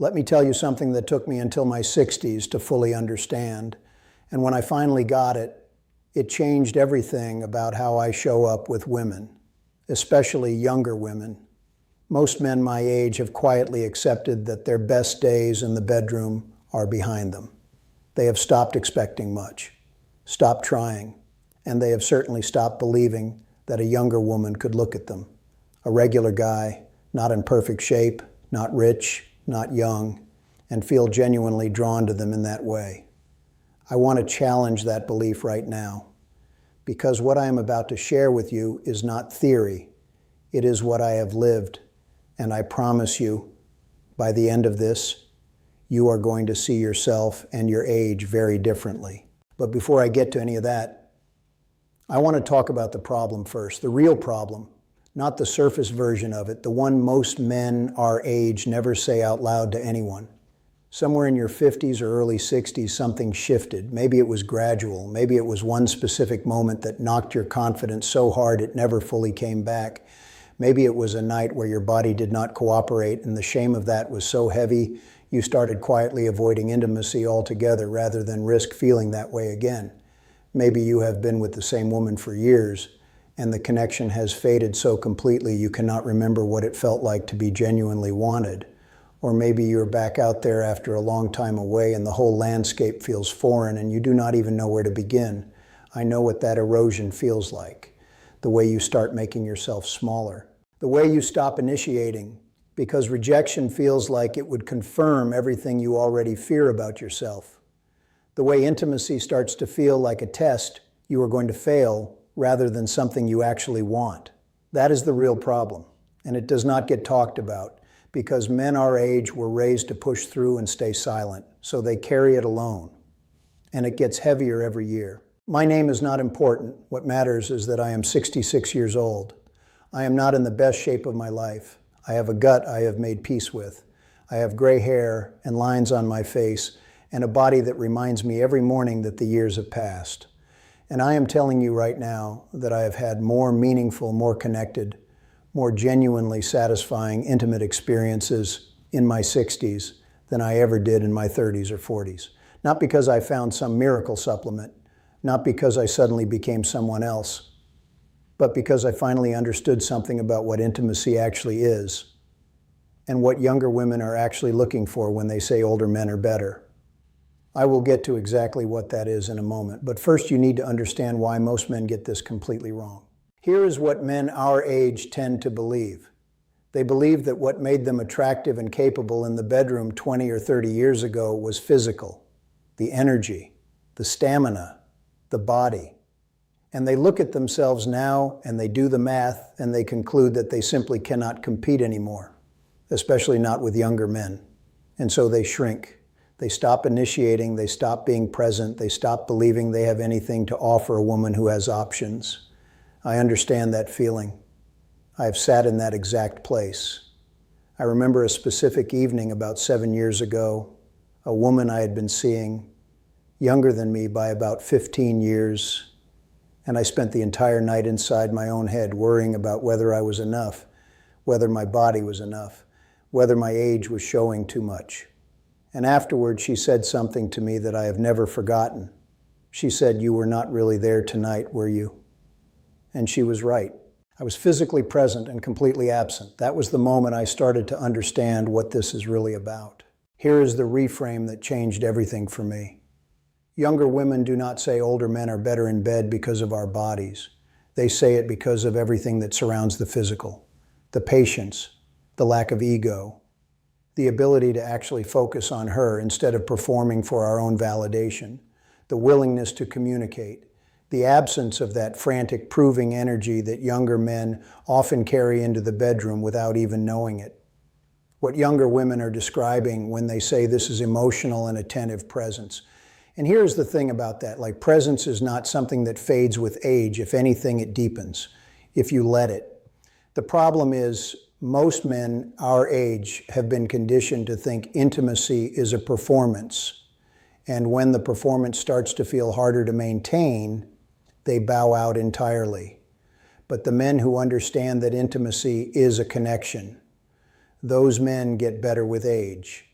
Let me tell you something that took me until my 60s to fully understand. And when I finally got it, it changed everything about how I show up with women, especially younger women. Most men my age have quietly accepted that their best days in the bedroom are behind them. They have stopped expecting much, stopped trying, and they have certainly stopped believing that a younger woman could look at them. A regular guy, not in perfect shape, not rich, not young, and feel genuinely drawn to them in that way. I want to challenge that belief right now, because what I am about to share with you is not theory. It is what I have lived, and I promise you, by the end of this, you are going to see yourself and your age very differently. But before I get to any of that, I want to talk about the problem first, the real problem. Not the surface version of it, the one most men our age never say out loud to anyone. Somewhere in your 50s or early 60s, something shifted. Maybe it was gradual. Maybe it was one specific moment that knocked your confidence so hard it never fully came back. Maybe it was a night where your body did not cooperate and the shame of that was so heavy you started quietly avoiding intimacy altogether rather than risk feeling that way again. Maybe you have been with the same woman for years and the connection has faded so completely you cannot remember what it felt like to be genuinely wanted. Or maybe you're back out there after a long time away and the whole landscape feels foreign and you do not even know where to begin. I know what that erosion feels like. The way you start making yourself smaller. The way you stop initiating, because rejection feels like it would confirm everything you already fear about yourself. The way intimacy starts to feel like a test you are going to fail rather than something you actually want. That is the real problem, and it does not get talked about because men our age were raised to push through and stay silent, so they carry it alone, and it gets heavier every year. My name is not important. What matters is that I am 66 years old. I am not in the best shape of my life. I have a gut I have made peace with. I have gray hair and lines on my face and a body that reminds me every morning that the years have passed. And I am telling you right now that I have had more meaningful, more connected, more genuinely satisfying, intimate experiences in my 60s than I ever did in my 30s or 40s. Not because I found some miracle supplement, not because I suddenly became someone else, but because I finally understood something about what intimacy actually is and what younger women are actually looking for when they say older men are better. I will get to exactly what that is in a moment, but first you need to understand why most men get this completely wrong. Here is what men our age tend to believe. They believe that what made them attractive and capable in the bedroom 20 or 30 years ago was physical, the energy, the stamina, the body. And they look at themselves now and they do the math and they conclude that they simply cannot compete anymore, especially not with younger men. And so they shrink. They stop initiating, they stop being present, they stop believing they have anything to offer a woman who has options. I understand that feeling. I have sat in that exact place. I remember a specific evening about 7 years ago, a woman I had been seeing, younger than me by about 15 years, and I spent the entire night inside my own head worrying about whether I was enough, whether my body was enough, whether my age was showing too much. And afterwards, she said something to me that I have never forgotten. She said, "You were not really there tonight, were you?" And she was right. I was physically present and completely absent. That was the moment I started to understand what this is really about. Here is the reframe that changed everything for me. Younger women do not say older men are better in bed because of our bodies. They say it because of everything that surrounds the physical. The patience, the lack of ego, the ability to actually focus on her instead of performing for our own validation, the willingness to communicate, the absence of that frantic proving energy that younger men often carry into the bedroom without even knowing it. What younger women are describing when they say this is emotional and attentive presence. And here's the thing about that, like presence is not something that fades with age. If anything, it deepens if you let it. The problem is most men our age have been conditioned to think intimacy is a performance. And when the performance starts to feel harder to maintain, they bow out entirely. But the men who understand that intimacy is a connection, those men get better with age.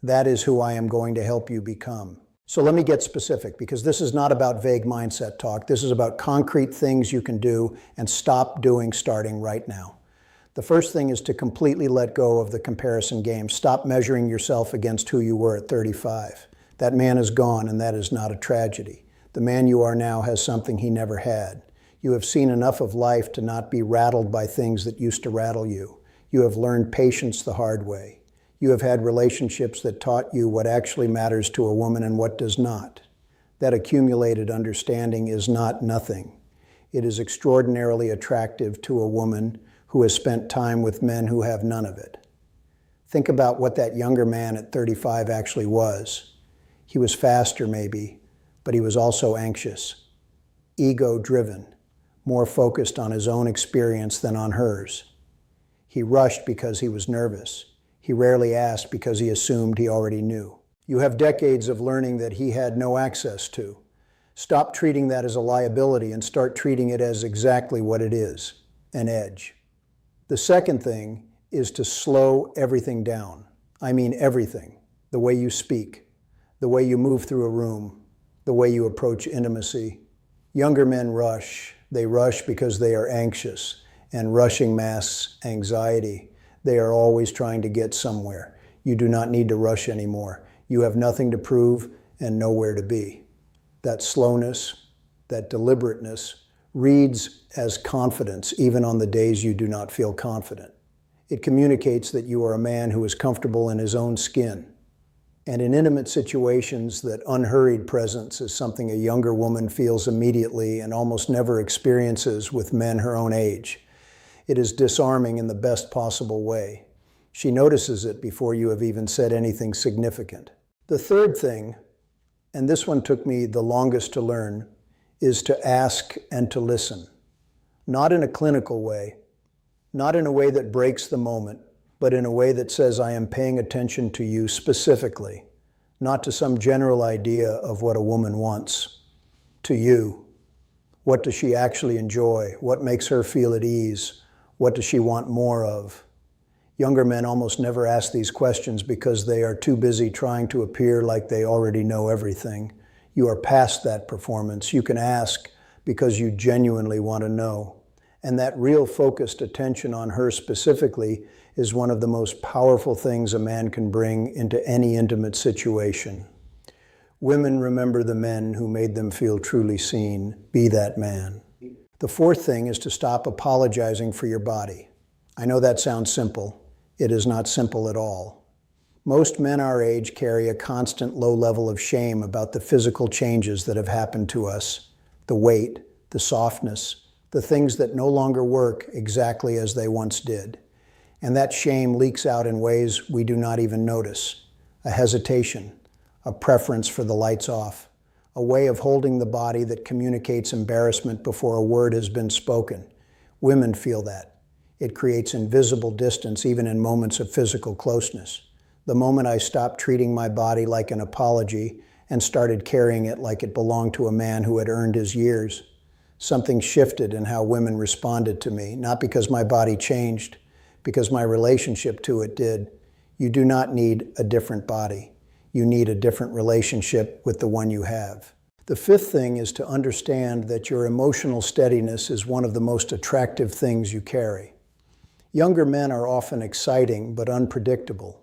That is who I am going to help you become. So let me get specific, because this is not about vague mindset talk. This is about concrete things you can do and stop doing starting right now. The first thing is to completely let go of the comparison game. Stop measuring yourself against who you were at 35. That man is gone, and that is not a tragedy. The man you are now has something he never had. You have seen enough of life to not be rattled by things that used to rattle you. You have learned patience the hard way. You have had relationships that taught you what actually matters to a woman and what does not. That accumulated understanding is not nothing. It is extraordinarily attractive to a woman who has spent time with men who have none of it. Think about what that younger man at 35 actually was. He was faster maybe, but he was also anxious, ego-driven, more focused on his own experience than on hers. He rushed because he was nervous. He rarely asked because he assumed he already knew. You have decades of learning that he had no access to. Stop treating that as a liability and start treating it as exactly what it is, an edge. The second thing is to slow everything down. I mean everything. The way you speak, the way you move through a room, the way you approach intimacy. Younger men rush. They rush because they are anxious, and rushing masks anxiety. They are always trying to get somewhere. You do not need to rush anymore. You have nothing to prove and nowhere to be. That slowness, that deliberateness, reads as confidence even on the days you do not feel confident. It communicates that you are a man who is comfortable in his own skin. And in intimate situations, that unhurried presence is something a younger woman feels immediately and almost never experiences with men her own age. It is disarming in the best possible way. She notices it before you have even said anything significant. The third thing, and this one took me the longest to learn, is to ask and to listen. Not in a clinical way, not in a way that breaks the moment, but in a way that says, I am paying attention to you specifically, not to some general idea of what a woman wants. To you. What does she actually enjoy? What makes her feel at ease? What does she want more of? Younger men almost never ask these questions because they are too busy trying to appear like they already know everything. You are past that performance. You can ask because you genuinely want to know. And that real focused attention on her specifically is one of the most powerful things a man can bring into any intimate situation. Women remember the men who made them feel truly seen. Be that man. The fourth thing is to stop apologizing for your body. I know that sounds simple. It is not simple at all. Most men our age carry a constant low level of shame about the physical changes that have happened to us, the weight, the softness, the things that no longer work exactly as they once did. And that shame leaks out in ways we do not even notice. A hesitation, a preference for the lights off, a way of holding the body that communicates embarrassment before a word has been spoken. Women feel that. It creates invisible distance even in moments of physical closeness. The moment I stopped treating my body like an apology and started carrying it like it belonged to a man who had earned his years, something shifted in how women responded to me, not because my body changed, because my relationship to it did. You do not need a different body. You need a different relationship with the one you have. The fifth thing is to understand that your emotional steadiness is one of the most attractive things you carry. Younger men are often exciting but unpredictable.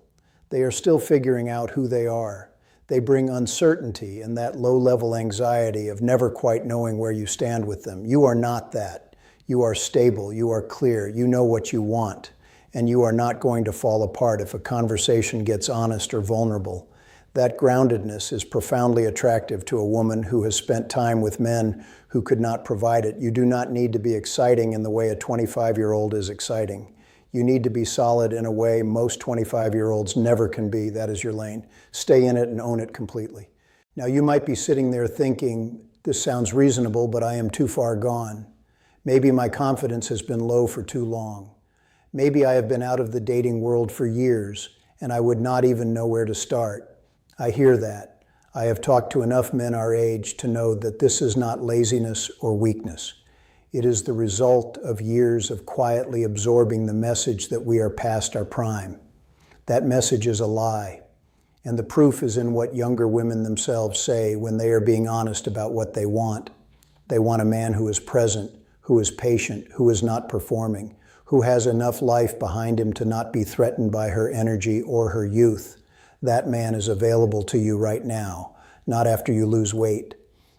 They are still figuring out who they are. They bring uncertainty and that low-level anxiety of never quite knowing where you stand with them. You are not that. You are stable. You are clear. You know what you want. And you are not going to fall apart if a conversation gets honest or vulnerable. That groundedness is profoundly attractive to a woman who has spent time with men who could not provide it. You do not need to be exciting in the way a 25-year-old is exciting. You need to be solid in a way most 25-year-olds never can be. That is your lane. Stay in it and own it completely. Now, you might be sitting there thinking, this sounds reasonable, but I am too far gone. Maybe my confidence has been low for too long. Maybe I have been out of the dating world for years, and I would not even know where to start. I hear that. I have talked to enough men our age to know that this is not laziness or weakness. It is the result of years of quietly absorbing the message that we are past our prime. That message is a lie, And the proof is in what younger women themselves say when they are being honest about what they want. They want a man who is present, who is patient, who is not performing, who has enough life behind him to not be threatened by her energy or her youth. That man is available to you right now, not after you lose weight,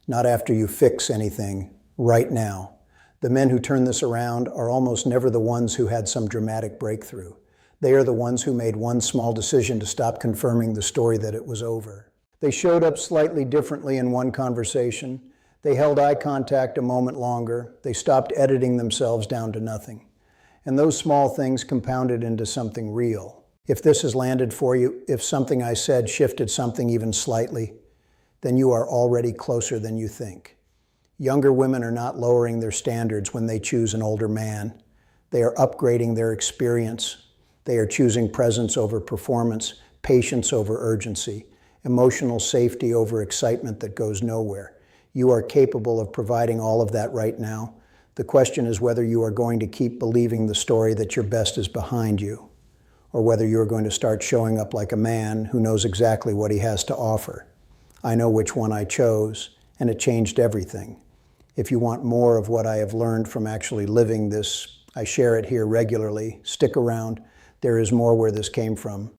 not after you fix anything, right now. The men who turn this around are almost never the ones who had some dramatic breakthrough. They are the ones who made one small decision to stop confirming the story that it was over. They showed up slightly differently in one conversation. They held eye contact a moment longer. They stopped editing themselves down to nothing. And those small things compounded into something real. If this has landed for you, if something I said shifted something even slightly, then you are already closer than you think. Younger women are not lowering their standards when they choose an older man. They are upgrading their experience. They are choosing presence over performance, patience over urgency, emotional safety over excitement that goes nowhere. You are capable of providing all of that right now. The question is whether you are going to keep believing the story that your best is behind you, or whether you are going to start showing up like a man who knows exactly what he has to offer. I know which one I chose, and it changed everything. If you want more of what I have learned from actually living this, I share it here regularly. Stick around. There is more where this came from.